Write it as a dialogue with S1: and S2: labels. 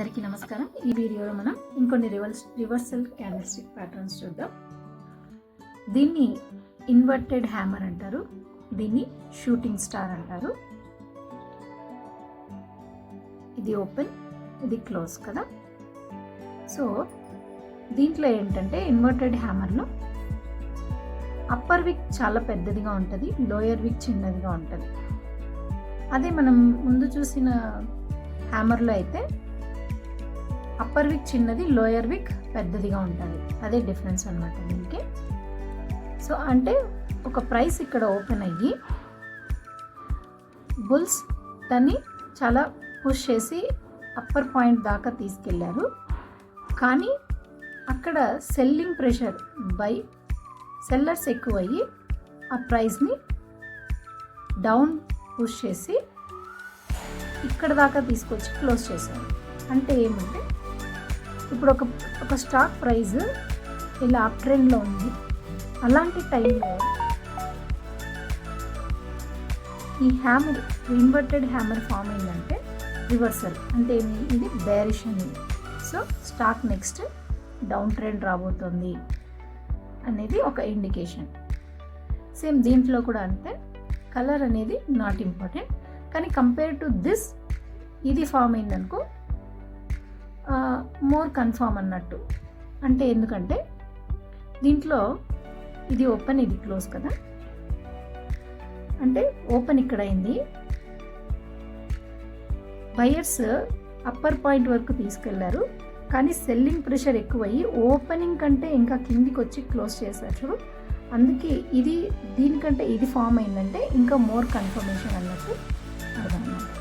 S1: అందరికీ నమస్కారం. ఈ వీడియోలో మనం ఇంకొన్ని రివర్సల్ క్యాండిల్స్టిక్ ప్యాటర్న్స్ చూద్దాం. దీన్ని ఇన్వర్టెడ్ హ్యామర్ అంటారు, దీన్ని షూటింగ్ స్టార్ అంటారు. ఇది ఓపెన్, ఇది క్లోజ్ కదా. సో దీంట్లో ఏంటంటే ఇన్వర్టెడ్ హ్యామర్లో అప్పర్ విక్ చాలా పెద్దదిగా ఉంటుంది, లోయర్ విక్ చిన్నదిగా ఉంటుంది. అదే మనం ముందు చూసిన హ్యామర్లో అయితే అప్పర్ విక్ చిన్నది, లోయర్ విక్ పెద్దదిగా ఉంటుంది. అదే డిఫరెన్స్ అనమాట దీనికి. సో అంటే ఒక ప్రైస్ ఇక్కడ ఓపెన్ అయ్యి బుల్స్ దాన్ని చాలా పుష్ చేసి అప్పర్ పాయింట్ దాకా తీసుకెళ్లారు. కానీ అక్కడ సెల్లింగ్ ప్రెషర్ బై సెల్లర్స్ ఎక్కువయ్యి ఆ ప్రైస్ని డౌన్ పుష్ చేసి ఇక్కడ దాకా తీసుకొచ్చి క్లోజ్ చేశారు. అంటే ఏమంటే ఇప్పుడు ఒక స్టాక్ ప్రైస్ ఇలా అప్ ట్రెండ్లో ఉంది. అలాంటి టైంలో ఈ హ్యామర్, ఇన్వర్టెడ్ హ్యామర్ ఫామ్ అయిందంటే రివర్సల్ అంటే ఇది బేరిష్ అని. So stock next down trend రాబోతుంది అనేది ఒక ఇండికేషన్. సేమ్ దీంట్లో కూడా అంతే, కలర్ అనేది నాట్ ఇంపార్టెంట్. కానీ కంపేర్ టు దిస్ ఇది ఫామ్ అయిందనుకో మోర్ కన్ఫామ్ అన్నట్టు. అంటే ఎందుకంటే దీంట్లో ఇది ఓపెన్, ఇది క్లోజ్ కదా. అంటే ఓపెన్ ఇక్కడ అయింది, బయర్స్ అప్పర్ పాయింట్ వరకు తీసుకెళ్లారు. కానీ సెల్లింగ్ ప్రెషర్ ఎక్కువయ్యి ఓపెనింగ్ కంటే ఇంకా కిందికి వచ్చి క్లోజ్ చేశారు. అందుకే ఇది దీనికంటే ఇది ఫామ్ అయిందంటే ఇంకా మోర్ కన్ఫర్మేషన్ అన్నట్టు అర్థం అన్నమాట.